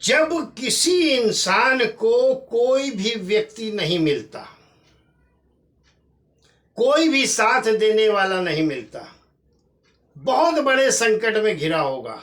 जब किसी इंसान को कोई भी व्यक्ति नहीं मिलता, कोई भी साथ देने वाला नहीं मिलता, बहुत बड़े संकट में घिरा होगा,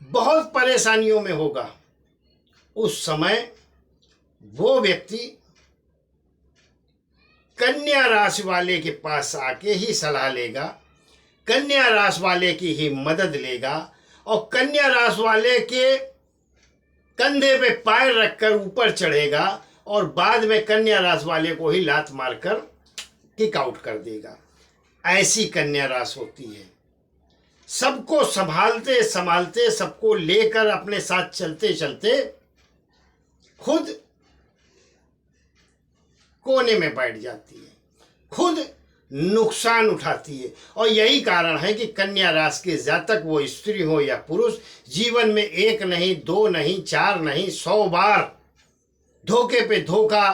बहुत परेशानियों में होगा, उस समय वो व्यक्ति कन्या राशि वाले के पास आके ही सलाह लेगा, कन्या राशि वाले की ही मदद लेगा और कन्या राशि वाले के कंधे पे पैर रखकर ऊपर चढ़ेगा और बाद में कन्या राशि वाले को ही लात मारकर किक आउट कर देगा। ऐसी कन्या राशि होती है। सबको संभालते संभालते, सबको लेकर अपने साथ चलते चलते खुद कोने में बैठ जाती है, खुद नुकसान उठाती है। और यही कारण है कि कन्या राशि के जातक, वो स्त्री हो या पुरुष, जीवन में एक नहीं, दो नहीं, चार नहीं, 100 बार धोखे पे धोखा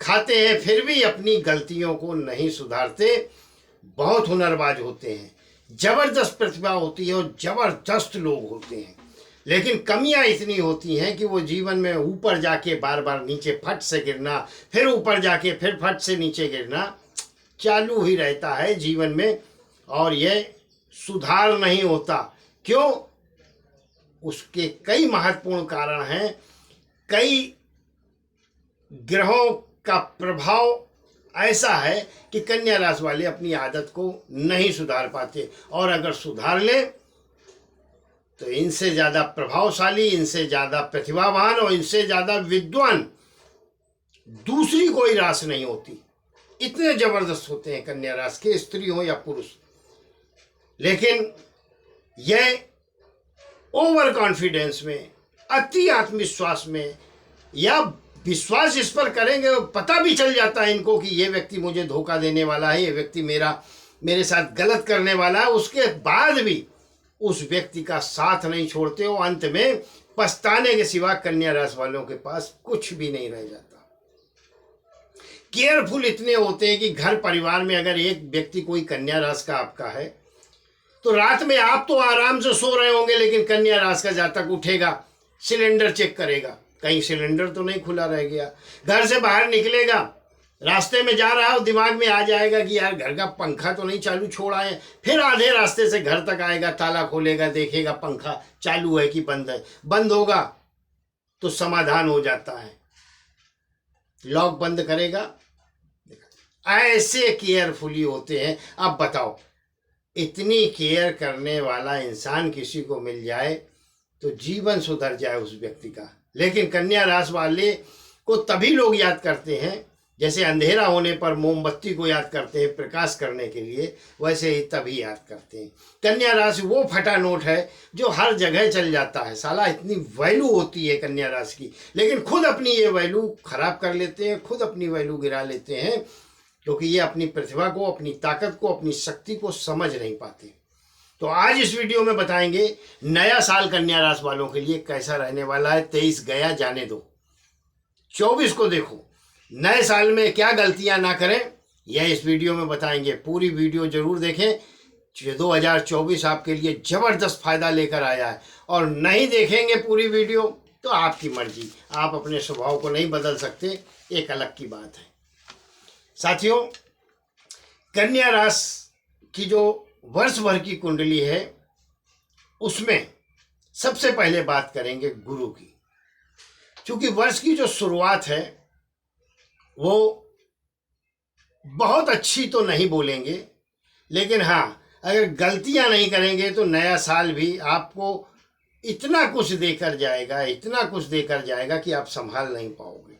खाते हैं, फिर भी अपनी गलतियों को नहीं सुधारते। बहुत हुनरबाज होते हैं, जबरदस्त प्रतिभा होती है और जबरदस्त लोग होते हैं, लेकिन कमियां इतनी होती हैं कि वो जीवन में ऊपर जाके बार बार नीचे फट से गिरना, फिर ऊपर जाके फिर फट से नीचे गिरना चालू ही रहता है जीवन में, और यह सुधार नहीं होता। क्यों? उसके कई महत्वपूर्ण कारण हैं। कई ग्रहों का प्रभाव ऐसा है कि कन्या राशि वाले अपनी आदत को नहीं सुधार पाते, और अगर सुधार ले तो इनसे ज़्यादा प्रभावशाली, इनसे ज़्यादा प्रतिभावान और इनसे ज़्यादा विद्वान दूसरी कोई राशि नहीं होती। इतने जबरदस्त होते हैं कन्या राशि के, स्त्री हो या पुरुष। लेकिन यह ओवर कॉन्फिडेंस में, अति आत्मविश्वास में, या विश्वास इस पर करेंगे, पता भी चल जाता है इनको कि ये व्यक्ति मुझे धोखा देने वाला है, ये व्यक्ति मेरे साथ गलत करने वाला है, उसके बाद भी उस व्यक्ति का साथ नहीं छोड़ते हो। अंत में पछताने के सिवा कन्या राशि वालों के पास कुछ भी नहीं रह जाता। केयरफुल इतने होते हैं कि घर परिवार में अगर एक व्यक्ति कोई कन्या राशि का आपका है, तो रात में आप तो आराम से सो रहे होंगे, लेकिन कन्या राशि का जातक उठेगा, सिलेंडर चेक करेगा, कहीं सिलेंडर तो नहीं खुला रह गया। घर से बाहर निकलेगा, रास्ते में जा रहा हो, दिमाग में आ जाएगा कि यार घर का पंखा तो नहीं चालू छोड़ा है। फिर आधे रास्ते से घर तक आएगा, ताला खोलेगा, देखेगा पंखा चालू है कि बंद है। बंद होगा तो समाधान हो जाता है, लॉक बंद करेगा। ऐसे केयरफुली होते हैं। अब बताओ, इतनी केयर करने वाला इंसान किसी को मिल जाए तो जीवन सुधर जाए उस व्यक्ति का। लेकिन कन्या राशि वाले को तभी लोग याद करते हैं, जैसे अंधेरा होने पर मोमबत्ती को याद करते हैं प्रकाश करने के लिए, वैसे ही तभी याद करते हैं। कन्या राशि वो फटा नोट है जो हर जगह चल जाता है। साला इतनी वैल्यू होती है कन्या राशि की, लेकिन खुद अपनी ये वैल्यू खराब कर लेते हैं, खुद अपनी वैल्यू गिरा लेते हैं, क्योंकि ये अपनी प्रतिभा को, अपनी ताकत को, अपनी शक्ति को समझ नहीं पाते। तो आज इस वीडियो में बताएंगे नया साल कन्या राशि वालों के लिए कैसा रहने वाला है। 23 गया, जाने दो, 24 को देखो। नए साल में क्या गलतियां ना करें, यह इस वीडियो में बताएंगे। पूरी वीडियो जरूर देखें। 2024 आपके लिए जबरदस्त फायदा लेकर आया है, और नहीं देखेंगे पूरी वीडियो तो आपकी मर्जी, आप अपने स्वभाव को नहीं बदल सकते, एक अलग की बात है। साथियों, कन्या राशि की जो वर्ष भर की कुंडली है, उसमें सबसे पहले बात करेंगे गुरु की। क्योंकि वर्ष की जो शुरुआत है वो बहुत अच्छी तो नहीं बोलेंगे, लेकिन हाँ, अगर गलतियां नहीं करेंगे तो नया साल भी आपको इतना कुछ देकर जाएगा, इतना कुछ देकर जाएगा कि आप संभाल नहीं पाओगे।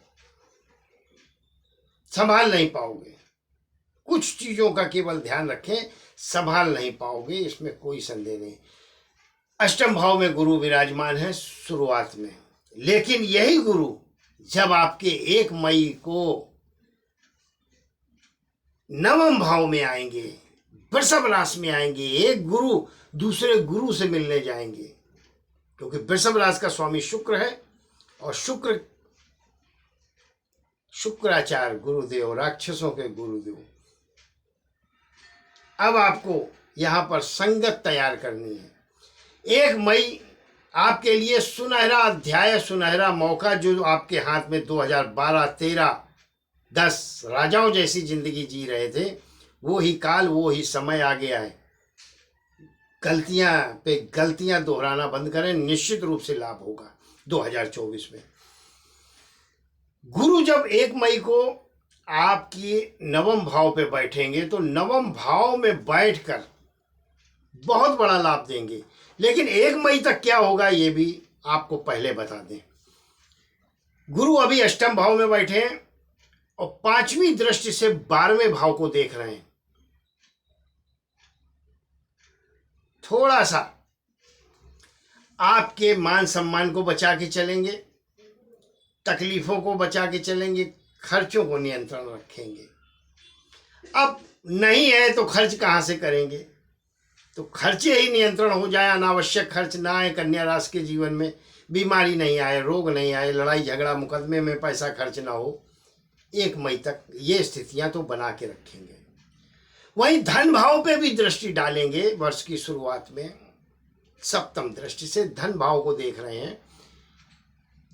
कुछ चीज़ों का केवल ध्यान रखें, संभाल नहीं पाओगे, इसमें कोई संदेह नहीं। अष्टम भाव में गुरु विराजमान है शुरुआत में, लेकिन यही गुरु जब आपके 1 मई को नवम भाव में आएंगे, वृषभ राशि में आएंगे, एक गुरु दूसरे गुरु से मिलने जाएंगे, क्योंकि वृषभ राशि का स्वामी शुक्र है, और शुक्राचार्य गुरुदेव, राक्षसों के गुरुदेव। अब आपको यहां पर संगत तैयार करनी है। 1 मई आपके लिए सुनहरा अध्याय, सुनहरा मौका। जो आपके हाथ में 2012, 13, 10 राजाओं जैसी जिंदगी जी रहे थे, वो ही काल, वो ही समय आ गया है। गलतियां पे गलतियां दोहराना बंद करें, निश्चित रूप से लाभ होगा 2024 में। गुरु जब 1 मई को आपकी नवम भाव पे बैठेंगे तो नवम भाव में बैठकर बहुत बड़ा लाभ देंगे। लेकिन 1 मई तक क्या होगा ये भी आपको पहले बता दें। गुरु अभी अष्टम भाव में बैठे हैं और 5वीं दृष्टि से 12वें भाव को देख रहे हैं। थोड़ा सा आपके मान सम्मान को बचा के चलेंगे, तकलीफों को बचा के चलेंगे, खर्चों को नियंत्रण रखेंगे। अब नहीं है तो खर्च कहाँ से करेंगे? तो खर्चे ही नियंत्रण हो जाए, अनावश्यक खर्च ना आए कन्या राशि के जीवन में, बीमारी नहीं आए, रोग नहीं आए, लड़ाई झगड़ा मुकदमे में पैसा खर्च ना हो। 1 मई तक ये स्थितियां तो बना के रखेंगे। वहीं धन भाव पे भी दृष्टि डालेंगे। वर्ष की शुरुआत में 7वीं दृष्टि से धन भाव को देख रहे हैं,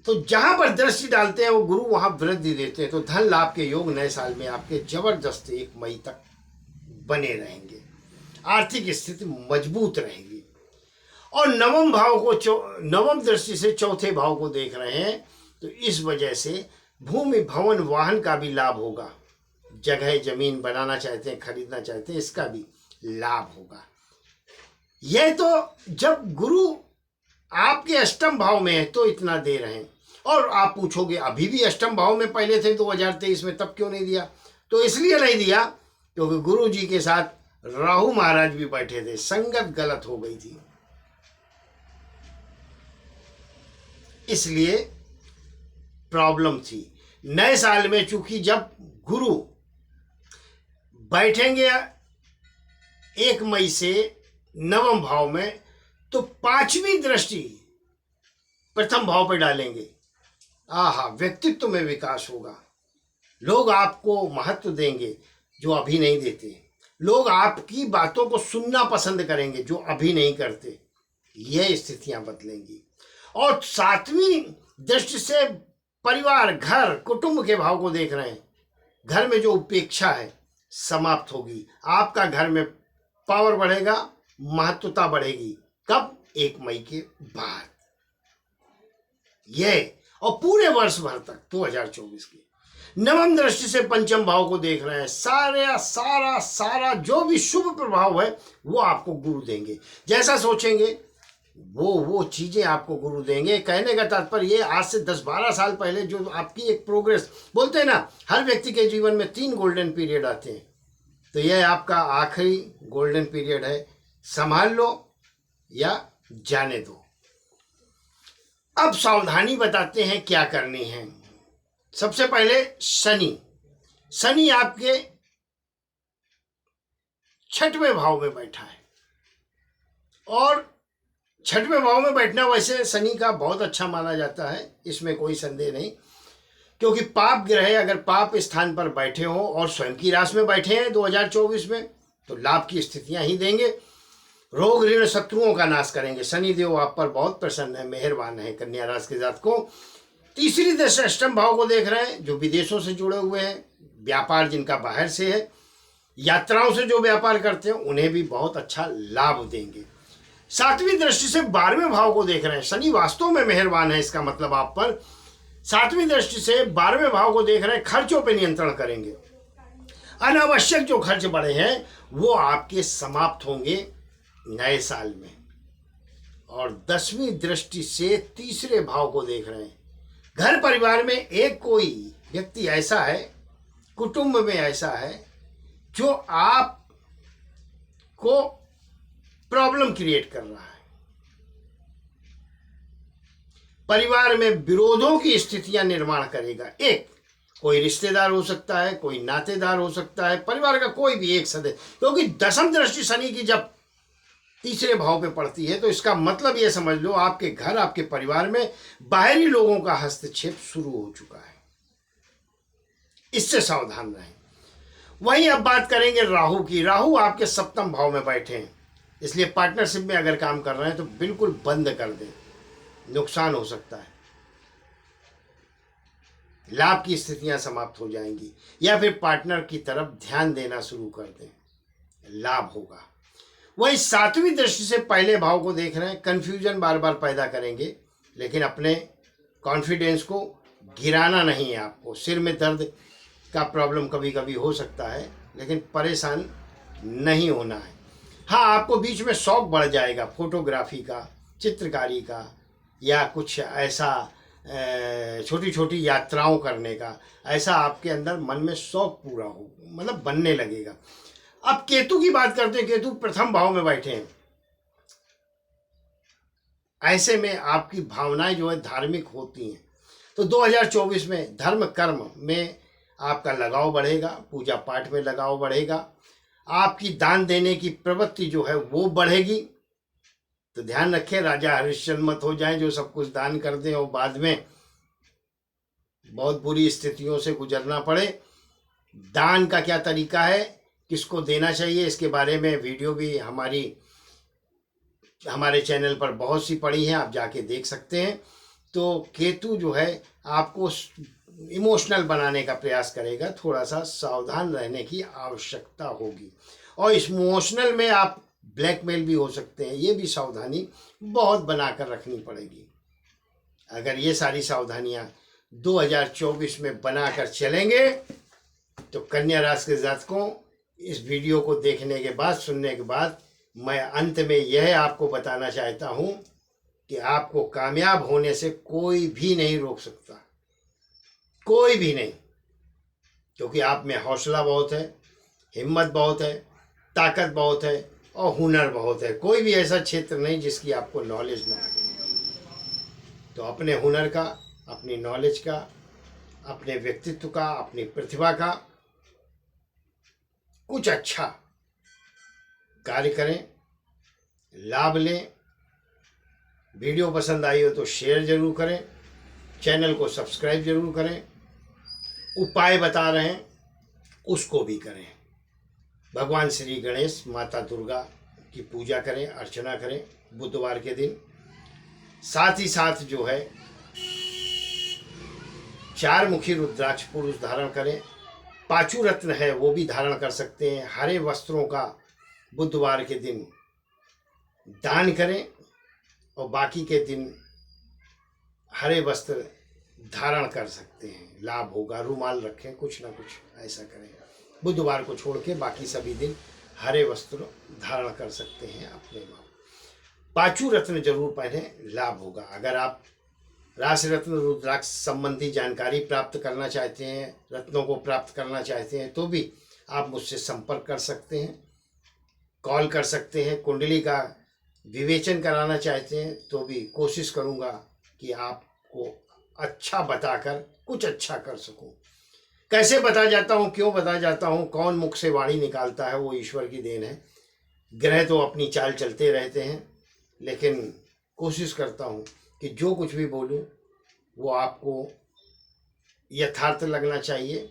तो जहां पर दृष्टि डालते हैं वो गुरु वहां वृद्धि देते हैं। तो धन लाभ के योग नए साल में आपके जबरदस्त 1 मई तक बने रहेंगे। आर्थिक स्थिति मजबूत रहेगी। और नवम भाव को नवम दृष्टि से 4थे भाव को देख रहे हैं, तो इस वजह से भूमि भवन वाहन का भी लाभ होगा। जगह जमीन बनाना चाहते हैं, खरीदना चाहते हैं, इसका भी लाभ होगा। यह तो जब गुरु आपके अष्टम भाव में है तो इतना दे रहे हैं। और आप पूछोगे अभी भी अष्टम भाव में पहले थे 2023 में, तब क्यों नहीं दिया? तो इसलिए नहीं दिया क्योंकि गुरु जी के साथ राहु महाराज भी बैठे थे, संगत गलत हो गई थी, इसलिए प्रॉब्लम थी। नए साल में चूंकि जब गुरु बैठेंगे 1 मई से नवम भाव में, तो 5वीं दृष्टि प्रथम भाव पर डालेंगे। आहा, व्यक्तित्व में विकास होगा। लोग आपको महत्व देंगे जो अभी नहीं देते। लोग आपकी बातों को सुनना पसंद करेंगे जो अभी नहीं करते। यह स्थितियां बदलेंगी। और 7वीं दृष्टि से परिवार, घर, कुटुंब के भाव को देख रहे हैं। घर में जो उपेक्षा है समाप्त होगी। आपका घर में पावर बढ़ेगा, महत्वता बढ़ेगी। कब? 1 मई के बाद। यह और पूरे वर्ष भर तक 2024 के नवम दृष्टि से 5म भाव को देख रहे हैं। सारा जो भी शुभ प्रभाव है वो आपको गुरु देंगे। जैसा सोचेंगे वो चीजें आपको गुरु देंगे। कहने का तात्पर्य ये, आज से 10-12 साल पहले जो आपकी एक प्रोग्रेस, बोलते हैं ना हर व्यक्ति के जीवन में 3 गोल्डन पीरियड आते हैं, तो यह आपका आखिरी गोल्डन पीरियड है। संभाल लो या जाने दो। अब सावधानी बताते हैं क्या करनी है। सबसे पहले शनि आपके 6वें भाव में बैठा है। और 6वें भाव में बैठना वैसे शनि का बहुत अच्छा माना जाता है, इसमें कोई संदेह नहीं। क्योंकि पाप ग्रह अगर पाप स्थान पर बैठे हो और स्वयं की राशि में बैठे हैं 2024 में, तो लाभ की स्थितियां ही देंगे। रोग ऋण शत्रुओं का नाश करेंगे। शनि देव आप पर बहुत प्रसन्न है, मेहरबान है। कन्या राशि के जात को 3री दशा अष्टम भाव को देख रहे हैं। जो विदेशों से जुड़े हुए हैं, व्यापार जिनका बाहर से है, यात्राओं से जो व्यापार करते हैं, उन्हें भी बहुत अच्छा लाभ देंगे। 7वीं दृष्टि से 12वें भाव को देख रहे हैं। शनि वास्तव में मेहरबान है, इसका मतलब आप पर 7वीं दृष्टि से 12वें भाव को देख रहे हैं। खर्चों पर नियंत्रण करेंगे। अनावश्यक जो खर्च बढ़े हैं वो आपके समाप्त होंगे नए साल में। और 10वीं दृष्टि से 3रे भाव को देख रहे हैं। घर परिवार में एक कोई व्यक्ति ऐसा है, कुटुंब में ऐसा है जो आप को प्रॉब्लम क्रिएट कर रहा है। परिवार में विरोधों की स्थितियां निर्माण करेगा। एक कोई रिश्तेदार हो सकता है, कोई नातेदार हो सकता है, परिवार का कोई भी एक सदस्य। क्योंकि 10वीं दृष्टि शनि की जब 3रे भाव पे पड़ती है तो इसका मतलब ये समझ लो आपके घर, आपके परिवार में बाहरी लोगों का हस्तक्षेप शुरू हो चुका है। इससे सावधान रहें। वहीं अब बात करेंगे राहु की। राहु आपके 7म भाव में बैठे हैं, इसलिए पार्टनरशिप में अगर काम कर रहे हैं तो बिल्कुल बंद कर दें। नुकसान हो सकता है, लाभ की स्थितियां समाप्त हो जाएंगी, या फिर पार्टनर की तरफ ध्यान देना शुरू कर दें, लाभ होगा। वही सातवीं दृष्टि से पहले भाव को देख रहे हैं, कंफ्यूजन बार बार पैदा करेंगे, लेकिन अपने कॉन्फिडेंस को गिराना नहीं है आपको। सिर में दर्द का प्रॉब्लम कभी कभी हो सकता है, लेकिन परेशान नहीं होना है। हाँ, आपको बीच में शौक बढ़ जाएगा फोटोग्राफी का, चित्रकारी का, या कुछ ऐसा छोटी छोटी यात्राओं करने का, ऐसा आपके अंदर मन में शौक पूरा हो, मतलब बनने लगेगा। अब केतु की बात करते हैं, केतु प्रथम भाव में बैठे हैं। ऐसे में आपकी भावनाएं जो है धार्मिक होती हैं, तो 2024 में धर्म कर्म में आपका लगाव बढ़ेगा, पूजा पाठ में लगाव बढ़ेगा, आपकी दान देने की प्रवृत्ति जो है वो बढ़ेगी। तो ध्यान रखें, राजा हरिश्चंद्र मत हो जाएं जो सब कुछ दान कर दें और बाद में बहुत बुरी स्थितियों से गुजरना पड़े। दान का क्या तरीका है, किसको देना चाहिए, इसके बारे में वीडियो भी हमारे चैनल पर बहुत सी पड़ी हैं, आप जाके देख सकते हैं। तो केतु जो है आपको इमोशनल बनाने का प्रयास करेगा, थोड़ा सा सावधान रहने की आवश्यकता होगी। और इस इमोशनल में आप ब्लैकमेल भी हो सकते हैं, ये भी सावधानी बहुत बनाकर रखनी पड़ेगी। अगर ये सारी सावधानियां 2024 में बनाकर चलेंगे तो कन्या राशि के जातकों, इस वीडियो को देखने के बाद, सुनने के बाद, मैं अंत में यह आपको बताना चाहता हूं कि आपको कामयाब होने से कोई भी नहीं रोक सकता, कोई भी नहीं, क्योंकि आप में हौसला बहुत है, हिम्मत बहुत है, ताकत बहुत है और हुनर बहुत है। कोई भी ऐसा क्षेत्र नहीं जिसकी आपको नॉलेज ना हो। तो अपने हुनर का, अपनी नॉलेज का, अपने व्यक्तित्व का, अपनी प्रतिभा का कुछ अच्छा कार्य करें, लाभ लें। वीडियो पसंद आई हो तो शेयर जरूर करें, चैनल को सब्सक्राइब जरूर करें, उपाय बता रहे हैं उसको भी करें। भगवान श्री गणेश, माता दुर्गा की पूजा करें, अर्चना करें बुधवार के दिन। साथ ही साथ जो है 4 मुखी रुद्राक्ष पुरुष धारण करें, पांचू रत्न है वो भी धारण कर सकते हैं। हरे वस्त्रों का बुधवार के दिन दान करें और बाकी के दिन हरे वस्त्र धारण कर सकते हैं, लाभ होगा। रुमाल रखें, कुछ ना कुछ ऐसा करें। बुधवार को छोड़ के बाकी सभी दिन हरे वस्त्र धारण कर सकते हैं अपने माँ। पांचू रत्न जरूर पहने, लाभ होगा। अगर आप राशि रत्न रुद्राक्ष संबंधी जानकारी प्राप्त करना चाहते हैं, रत्नों को प्राप्त करना चाहते हैं, तो भी आप मुझसे संपर्क कर सकते हैं, कॉल कर सकते हैं। कुंडली का विवेचन कराना चाहते हैं तो भी कोशिश करूंगा कि आपको अच्छा बताकर कुछ अच्छा कर सकूं। कैसे बता जाता हूं, क्यों बता जाता हूं, कौन मुख से वाणी निकालता है, वो ईश्वर की देन है। ग्रह तो अपनी चाल चलते रहते हैं, लेकिन कोशिश करता हूं कि जो कुछ भी बोलूं वो आपको यथार्थ लगना चाहिए।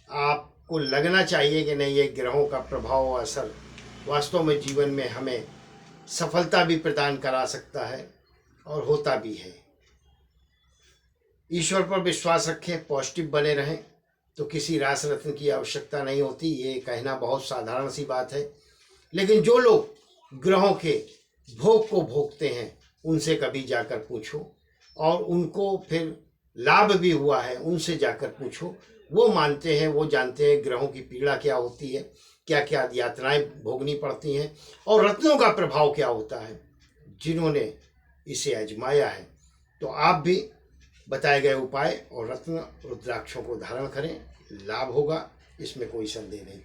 आपको लगना चाहिए कि नहीं, ये ग्रहों का प्रभाव और असर वास्तव में जीवन में हमें सफलता भी प्रदान करा सकता है और होता भी है। ईश्वर पर विश्वास रखें, पॉजिटिव बने रहें, तो किसी राशि रत्न की आवश्यकता नहीं होती। ये कहना बहुत साधारण सी बात है, लेकिन जो लोग ग्रहों के भोग को भोगते हैं उनसे कभी जाकर पूछो, और उनको फिर लाभ भी हुआ है उनसे जाकर पूछो। वो मानते हैं, वो जानते हैं ग्रहों की पीड़ा क्या होती है, क्या क्या यातनाएं भोगनी पड़ती हैं, और रत्नों का प्रभाव क्या होता है, जिन्होंने इसे आजमाया है। तो आप भी बताए गए उपाय और रत्न रुद्राक्षों को धारण करें, लाभ होगा, इसमें कोई संदेह नहीं।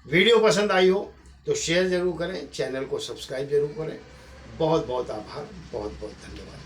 वीडियो पसंद आई हो तो शेयर जरूर करें, चैनल को सब्सक्राइब जरूर करें। बहुत बहुत आभार, बहुत बहुत धन्यवाद।